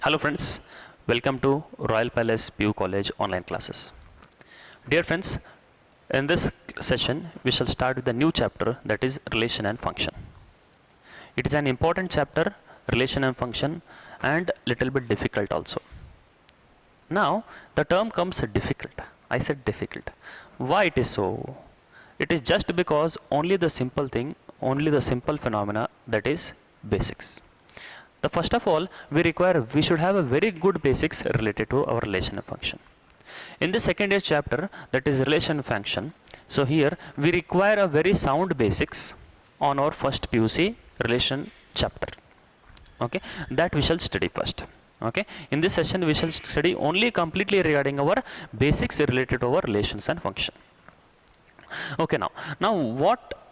Hello friends, welcome to Royal Palace PU College online classes. Dear friends, in this session we shall start with a new chapter, that is relation and function. It is an important chapter, relation and function, and little bit difficult also. Now the term comes difficult. I said difficult. Why it is so? It is just because only the simple thing, only the simple phenomena, that is basics. The first of all, we should have a very good basics related to our relation and function. In the second year chapter, that is relation and function, so here we require a very sound basics on our first PUC relation chapter. Okay, that we shall study first. Okay, in this session we shall study only completely regarding our basics related to our relations and function. Okay, now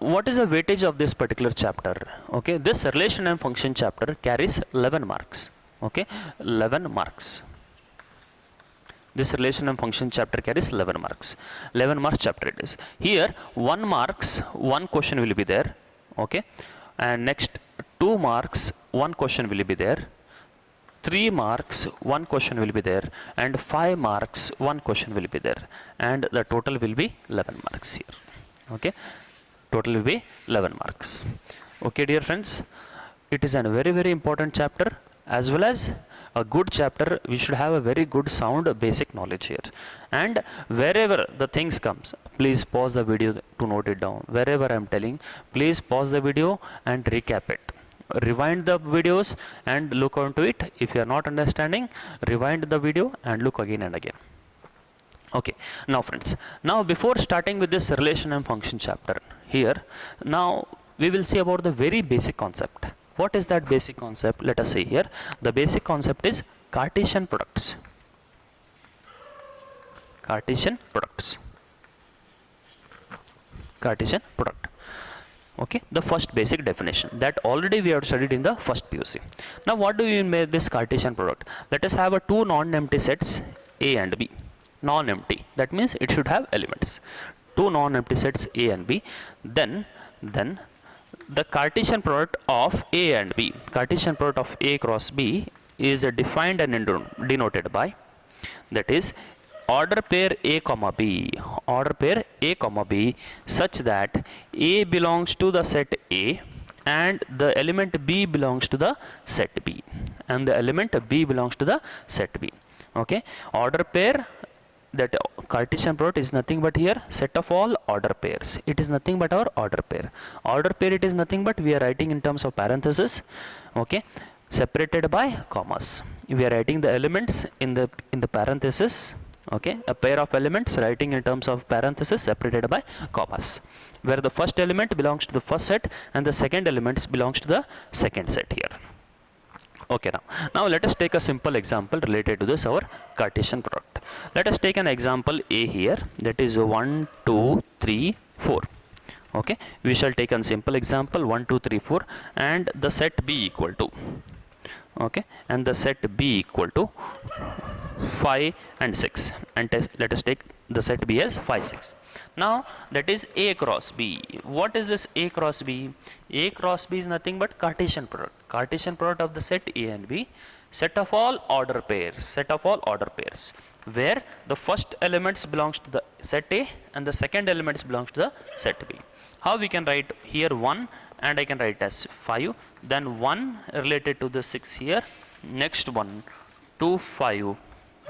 what is the weightage of this particular chapter? Okay, this relation and function chapter carries 11 marks. Okay, 11 marks. This relation and function chapter carries 11 marks. 11 marks chapter it is. Here 1 marks, 1 question will be there. Okay, and next 2 marks, 1 question will be there. 3 marks, 1 question will be there, and 5 marks, 1 question will be there, and the total will be 11 marks here. Okay, total will be 11 marks. Okay, dear friends, it is a very important chapter, as well as a good chapter. We should have a very good sound basic knowledge here, and wherever the things comes, please pause the video to note it down. Wherever I am telling, please pause the video and recap it. Rewind the videos and look onto it. If you are not understanding, rewind the video and look again and again. Okay, now friends, now before starting with this relation and function chapter, here now we will see about the very basic concept. What is that basic concept? Let us see here. The basic concept is Cartesian products. Cartesian products. Cartesian product. Okay, the first basic definition that already we have studied in the first PUC. Now what do you mean by this Cartesian product? Let us have a two non-empty sets A and B. Non-empty, that means it should have elements. Two non-empty sets A and B. Then the Cartesian product of A and B, Cartesian product of A cross B, is defined and denoted by, that is, order pair A comma B, order pair A comma B, such that A belongs to the set A and the element B belongs to the set B, and the element B belongs to the set B. Okay, order pair, that Cartesian product is nothing but here set of all order pairs. It is nothing but our order pair. Order pair, it is nothing but we are writing in terms of parenthesis. Okay, separated by commas. We are writing the elements in the parenthesis. Okay, a pair of elements writing in terms of parenthesis separated by commas, where the first element belongs to the first set and the second element belongs to the second set here. Okay, now let us take a simple example related to this our Cartesian product. Let us take an example A here, that is 1 2 3 4. Okay, we shall take a simple example 1 2 3 4 and the set B equal to, okay, and the set B equal to 5 and 6, and let us take the set B as 5 6. Now that is A cross B. What is this A cross B? A cross B is nothing but Cartesian product. Cartesian product of the set A and B, set of all order pairs, set of all order pairs, where the first elements belongs to the set A and the second elements belongs to the set B. How we can write here 1 and I can write as 5, then 1 related to the 6 here, next one 2 5,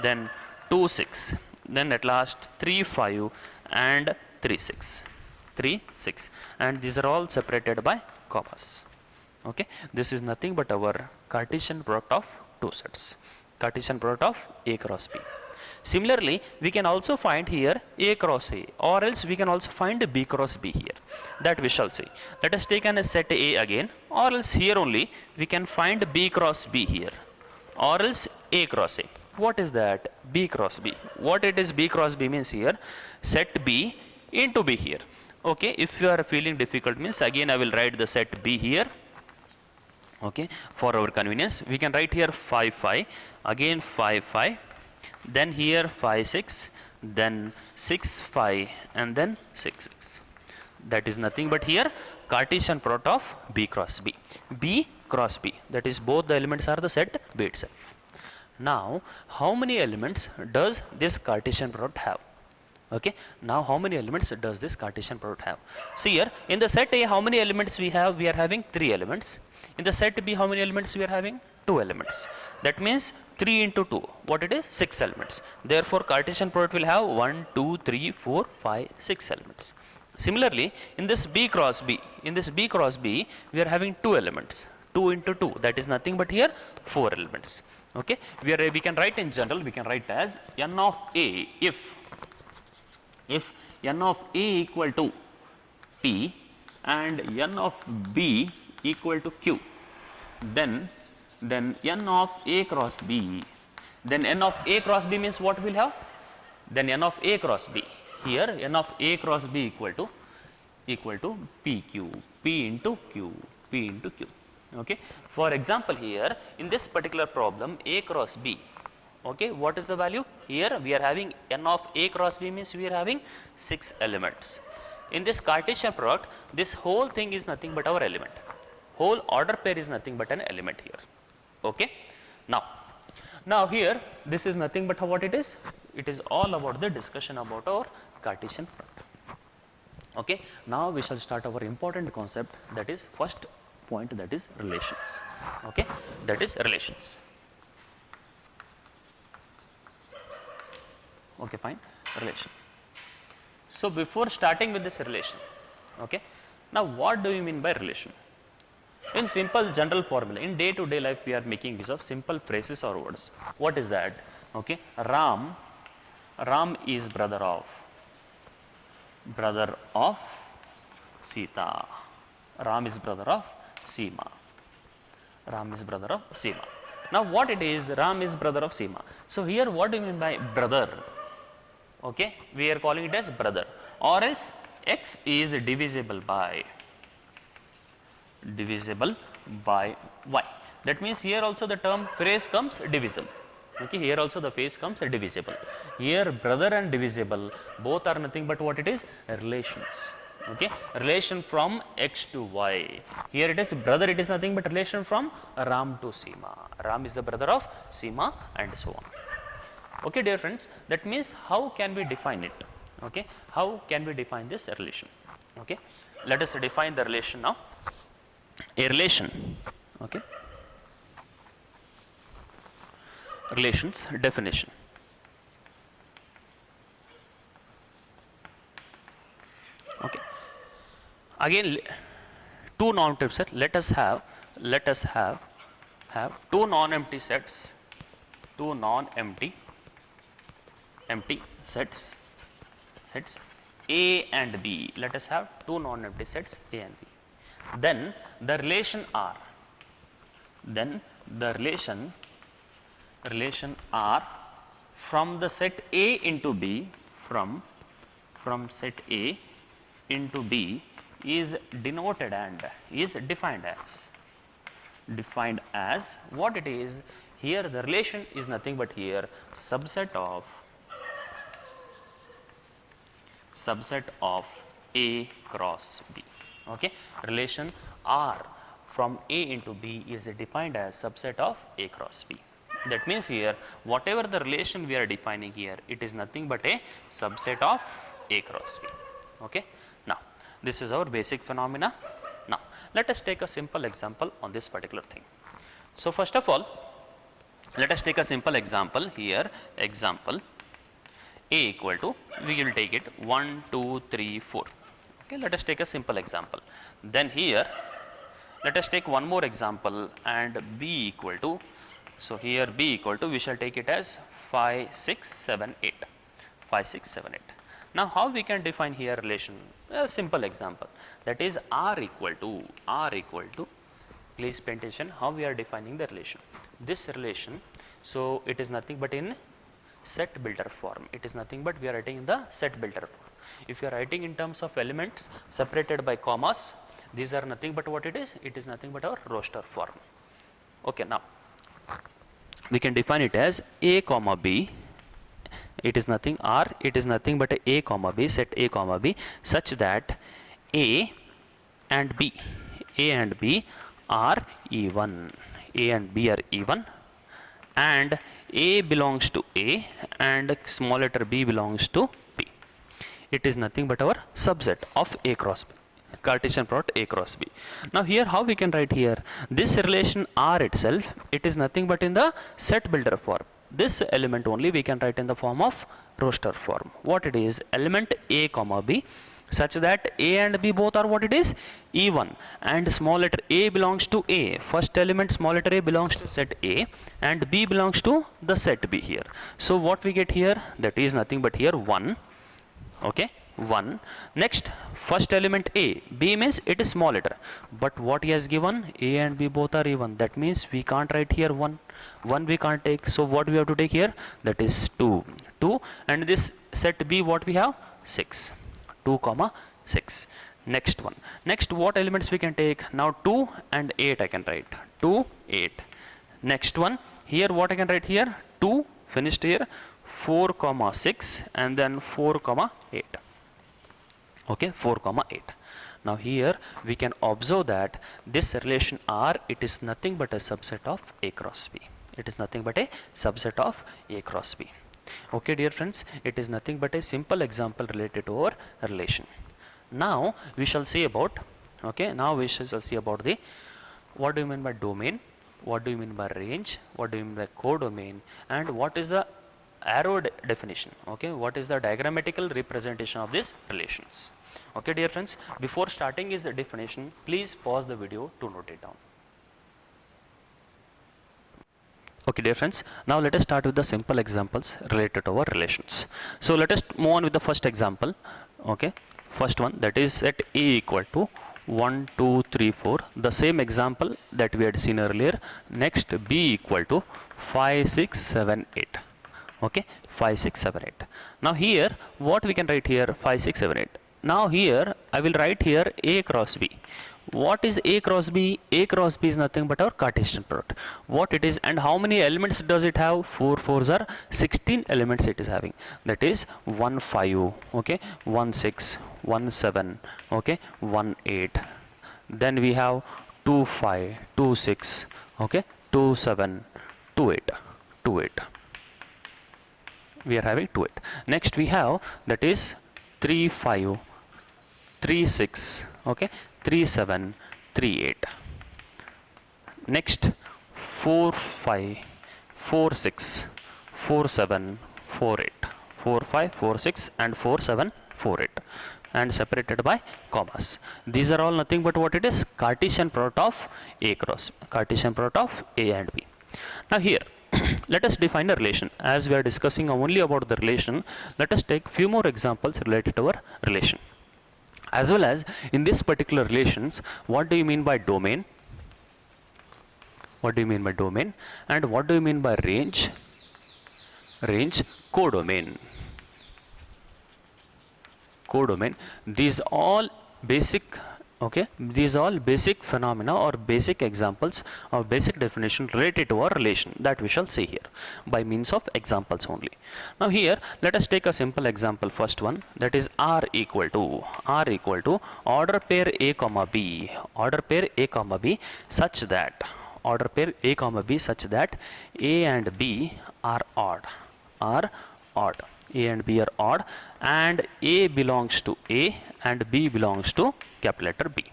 then 2 6, then at last 3 5 and 3 6, 3 6, and these are all separated by commas. Okay, this is nothing but our Cartesian product of two sets, Cartesian product of A cross B. Similarly, we can also find here A cross A, or else we can also find B cross B here. That we shall see. Let us take a set A again, or else here only we can find B cross B here, or else A cross A. What is that? B cross B. What it is B cross B means here, set B into B here. Okay, if you are feeling difficult means again I will write the set B here. Okay, for our convenience we can write here 5 5, again 5 5, then here 5 6, then 6 5, and then 6 6. That is nothing but here Cartesian product of B cross B. B cross B, that is both the elements are the set B itself. Now, how many elements does this Cartesian product have? Okay, now how many elements does this Cartesian product have? See here, in the set A, how many elements we have? We are having 3 elements. In the set B, how many elements we are having? 2 elements. That means 3 into 2, what it is? 6 elements. Therefore, Cartesian product will have 1, 2, 3, 4, 5, 6 elements. Similarly, in this B cross B, we are having 2 elements. 2 into 2, that is nothing but here 4 elements. Okay, we can write in general, we can write as n of A if n of A equal to P and n of B equal to Q, then n of A cross B, then n of A cross B means what we will have? Then n of A cross B, here n of A cross B equal to PQ, P into Q. Okay. For example, here in this particular problem, A cross B, okay, what is the value? Here we are having n of A cross B means we are having 6 elements. In this Cartesian product, this whole thing is nothing but our element. Whole order pair is nothing but an element here. Okay. Now here this is nothing but what it is? It is all about the discussion about our Cartesian product. Okay. Now we shall start our important concept, that is first point, that is relations. Okay, that is relations. Okay, fine, relation. So before starting with this relation, okay, now what do you mean by relation? In simple general formula, in day to day life we are making use of simple phrases or words. What is that? Okay, Ram is brother of Sita. Ram is brother of Seema. Now what it is? Ram is brother of Seema. So here what do you mean by brother? Okay, we are calling it as brother, or else X is divisible by Y. That means here also the term phrase comes divisible. Okay, here also the phrase comes divisible. Here brother and divisible both are nothing but what it is? Relations. Okay, relation from X to Y. Here it is brother, it is nothing but relation from Ram to Seema. Ram is the brother of Seema and so on. Okay, dear friends, that means how can we define it? Okay, how can we define this relation? Okay, let us define the relation now. A relation, okay, relations definition. Okay, again two non-empty sets. Let us have two non-empty sets, empty sets A and B. Let us have two non-empty sets A and B. Then the relation R. R from the set A into B, from set A into B is denoted and is defined as what it is? Here the relation is nothing but here subset of A cross B. Okay, relation R from A into B is defined as subset of A cross B. That means here whatever the relation we are defining here, it is nothing but a subset of A cross B. Okay, now this is our basic phenomena. Now let us take a simple example on this particular thing. So first of all, let us take a simple example here. Example A equal to, we will take it 1, 2, 3, 4. Okay, let us take a simple example. Then here let us take one more example and B equal to, so here B equal to, we shall take it as 5, 6, 7, 8. 5, 6, 7, 8. Now how we can define here relation? A simple example, that is R equal to, please pay attention how we are defining the relation. This relation, so it is nothing but in set builder form. It is nothing but we are writing in the set builder form. If you are writing in terms of elements separated by commas, these are nothing but what it is? It is nothing but our roster form. Okay, now we can define it as A comma B. It is nothing R, it is nothing but A comma B, set A comma B, such that A and B are even. A and B are even, and A belongs to A and small letter b belongs to B. It is nothing but our subset of A cross B, Cartesian product A cross B. Now here how we can write here, this relation R itself, it is nothing but in the set builder form. This element only we can write in the form of roster form. What it is, element A comma B such that A and B both are what it is, even, and small letter A belongs to A. First element small letter A belongs to set A and B belongs to the set B here. So what we get here, that is nothing but here 1. Okay, 1. Next, first element A, B means it is small letter, but what he has given, A and B both are even, that means we can't write here 1. 1 we can't take, so what we have to take here, that is 2. 2, and this set B what we have, 6. 2 comma 6. Next one, next what elements we can take, now 2 and 8 I can write, 2 8. Next one, here what I can write here, 2 finished here, 4 comma 6 and then 4 comma 8. Okay, 4 comma 8. Now here we can observe that this relation R, it is nothing but a subset of A cross B. It is nothing but a subset of A cross B. Okay dear friends, it is nothing but a simple example related to our relation. Now we shall see about, okay, now we shall see about the, what do you mean by domain, what do you mean by range, what do you mean by codomain, and what is the arrow definition. Okay, what is the diagrammatical representation of these relations. Okay dear friends, before starting is the definition, please pause the video to note it down. Okay dear friends, now let us start with the simple examples related to our relations. So let us move on with the first example. Okay, first one, that is set A equal to 1 2 3 4, the same example that we had seen earlier. Next, B equal to 5 6 7 8. Okay, 5 6 7 8. Now here what we can write here, 5 6 7 8. Now here I will write here A cross B. What is A cross B? A cross B is nothing but our Cartesian product. What it is and how many elements does it have? 4 4s are 16 elements it is having. That is 1 5, okay, 1 6, 1 7, okay, 1 8. Then we have 2 5, 2 6, okay, 2 7, 2 8, 2 8. We are having 2 8. Next we have, that is 3 5, 3 6, okay, 3 7, 3 8. Next 4 5, 4 6, 4 7, 4 8. 4 5, 4 6 and 4 7, 4 8, and separated by commas. These are all nothing but what it is, Cartesian product of A cross, Cartesian product of A and B. Now here let us define a relation. As we are discussing only about the relation, let us take few more examples related to our relation. As well as in this particular relations, what do you mean by domain? What do you mean by domain? And what do you mean by range? Range, codomain. Codomain. These all basic, okay, these all basic phenomena or basic examples or basic definition related to our relation that we shall see here by means of examples only. Now here let us take a simple example, first one, that is R equal to order pair A comma B, order pair A comma B such that, order pair A comma B such that A and B are odd, A and B are odd, and A belongs to A and B belongs to capital letter B.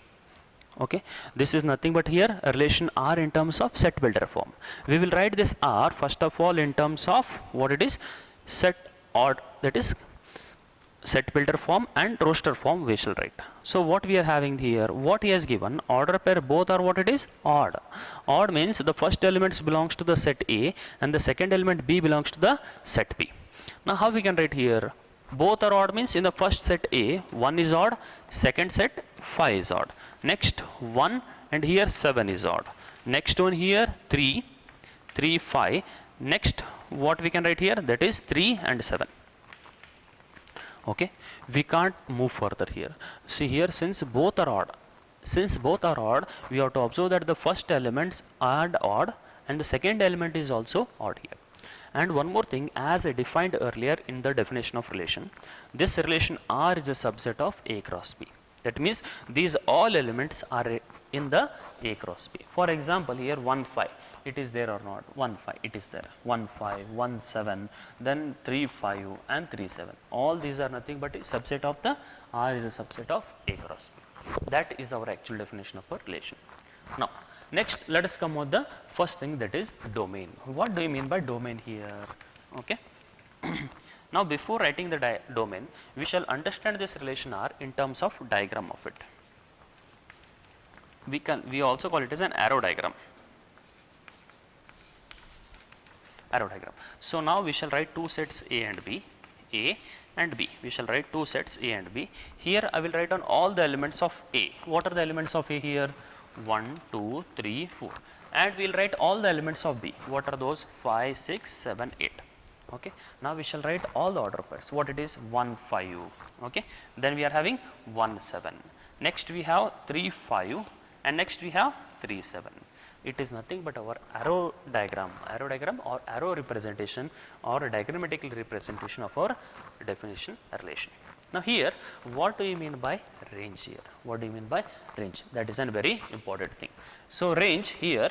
Okay, this is nothing but here a relation R in terms of set builder form. We will write this R first of all in terms of what it is, set odd, that is set builder form, and roster form we shall write. So what we are having here, what he has given, order pair both are what it is, odd. Odd means the first elements belongs to the set A and the second element B belongs to the set B. Now how we can write here, both are odd means in the first set A 1 is odd, second set 5 is odd, next 1 and here 7 is odd, next one here 3 5, next what we can write here, that is 3 and 7. Okay, we can't move further here. See here, since both are odd, we have to observe that the first elements are odd and the second element is also odd here. And one more thing, as I defined earlier in the definition of relation, this relation R is a subset of A cross B. That means these all elements are in the A cross B. For example, here 1 5. it is there or not? 1 5, it is there. 1 5, 1 7, then 3 5 and 3 7. All these are nothing but a subset of the R is a subset of A cross B. That is our actual definition of a relation. Now, next let us come on the first thing, that is domain. What do you mean by domain here? Okay. Now, before writing the domain, we shall understand this relation R in terms of diagram of it. We also call it as an arrow diagram. Arrow diagram. So now we shall write two sets A and B. A and B. We shall write two sets A and B. Here I will write on all the elements of A. What are the elements of A here? 1, 2, 3, 4. And we will write all the elements of B. What are those? 5, 6, 7, 8. Okay. Now we shall write all the order pairs. What it is? 1, 5. Okay. Then we are having 1, 7. Next we have 3, 5. And next we have 3, 7. It is nothing but our arrow diagram or arrow representation or a diagrammatical representation of our definition relation. Now here, what do you mean by range here? What do you mean by range? That is a very important thing. So range here,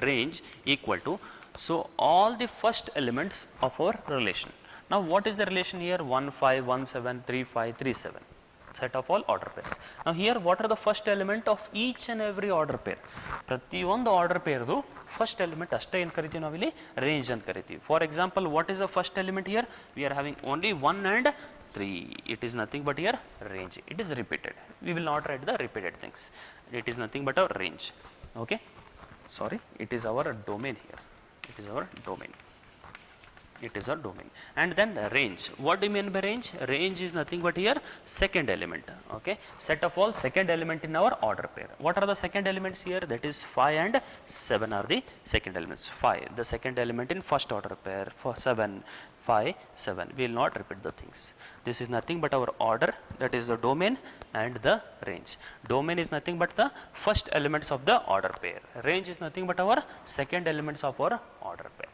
range equal to, so all the first elements of our relation. Now what is the relation here? 1 5, 1 7, 3 5, 3 7. Set of all order pairs. Now here, what are the first element of each and every order pair? ಪ್ರತಿಯೊಂದು order pair ದು first element ಅಷ್ಟೇ ಏನು ಕರಿತೀವಿ ನಾವು ಇಲ್ಲಿ range ಅಂತ ಕರಿತೀವಿ. For example, what is the first element here? We are having only 1 and 3. It is nothing but here range. It is repeated. We will not write the repeated things. It is nothing but our range. Okay. Sorry, it is our domain here. It is our domain. It is a domain. And then the range. What do you mean by range? Range is nothing but here second element. Okay. Set of all second element in our order pair. What are the second elements here? That is 5 and 7 are the second elements. 5, the second element in first order pair. For 7, 5, 7. We will not repeat the things. This is nothing but our order, that is the domain and the range. Domain is nothing but the first elements of the order pair. Range is nothing but our second elements of our order pair.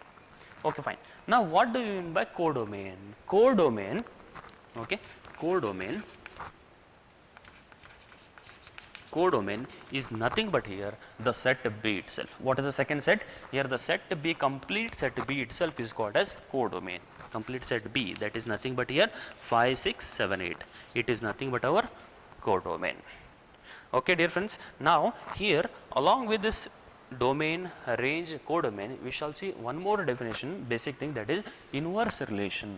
Okay, fine. Now, what do you mean by codomain? Codomain, okay, codomain. Codomain is nothing but here the set B itself. What is the second set? Here the set B, complete set B itself is called as codomain. Complete set B, that is nothing but here 5, 6, 7, 8. It is nothing but our codomain. Okay, dear friends. Now, here along with this domain, range, codomain, we shall see one more definition, basic thing, that is inverse relation.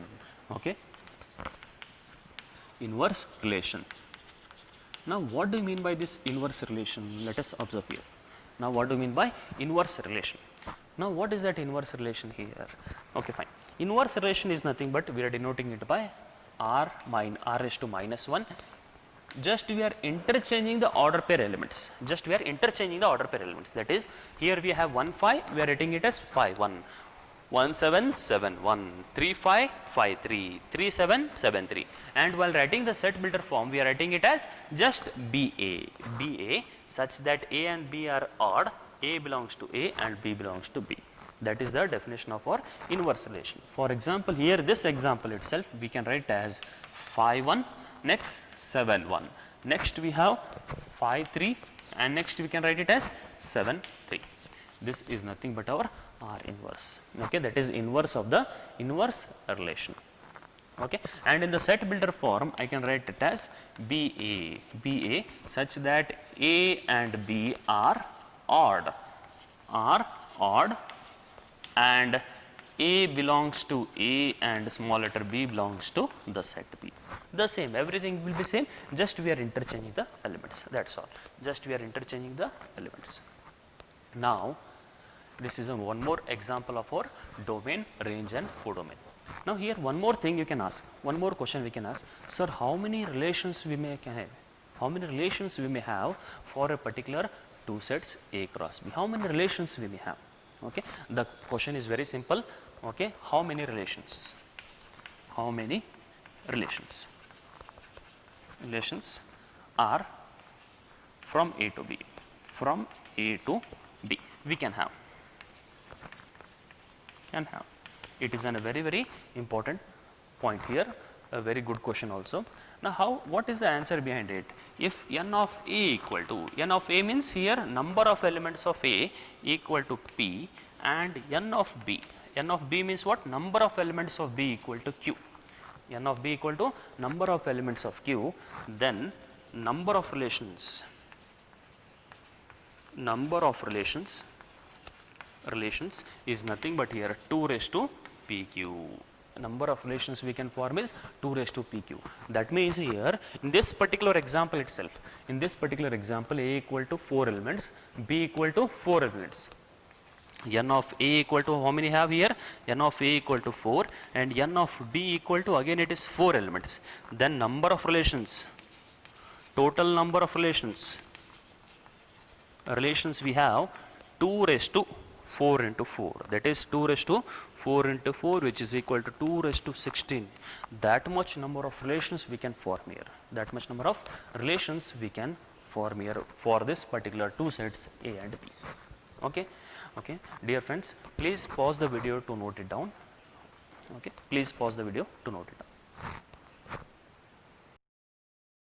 Okay, inverse relation. Now, what do you mean by this inverse relation? Let us observe here. Now, what do you mean by inverse relation? Now, what is that inverse relation here? Okay, fine. Inverse relation is nothing but we are denoting it by r raised to minus 1. Just we are interchanging the order pair elements. Just we are interchanging the order pair elements. That is, here we have 1 5, we are writing it as 5 1, 1 7 7 1, 3 5 5 3, 3 7 7 3. And while writing the set builder form, we are writing it as just BA such that A and B are odd. A belongs to A and B belongs to B. That is the definition of our inverse relation. For example, here this example itself we can write as 5 1. Next 7 1, next we have 5 3, and next we can write it as 7 3. This is nothing but our R inverse. Okay, that is inverse of the inverse relation. Okay, and in the set builder form I can write it as BA such that A and B are odd, and A belongs to A and small letter b belongs to the set B. The same, everything will be same, just we are interchanging the elements, that is all. Just we are interchanging the elements. Now, this is one more example of our domain, range and codomain. Now, here one more thing you can ask, one more question we can ask, sir, how many relations we may have? How many relations we may have for a particular two sets A cross B? How many relations we may have? Okay, the question is very simple. Okay, how many relations? How many relations? Relations are from A to B. From A to B, we can have. It is a very important point here. a very good question also. Now what is the answer behind it? If n of a equal to, n of a means here number of elements of a equal to p, and n of b, n of b means what? Number of elements of b equal to q. N of b equal to number of elements of q, then number of relations is nothing but here 2 raised to pq. Number of relations we can form is 2 raised to pq. That means here in this particular example itself, in this particular example, a equal to 4 elements, b equal to 4 elements. N of a equal to how many have here? N of a equal to 4, and n of b equal to, again it is 4 elements. Then number of relations, total number of relations we have 2 raised to 4 into 4, that is 2 raised to 4 into 4, which is equal to 2 raised to 16. That much number of relations we can form here. That much number of relations we can form here for this particular two sets A and B. Okay. Okay, dear friends, please pause the video to note it down. Okay, please pause the video to note it down.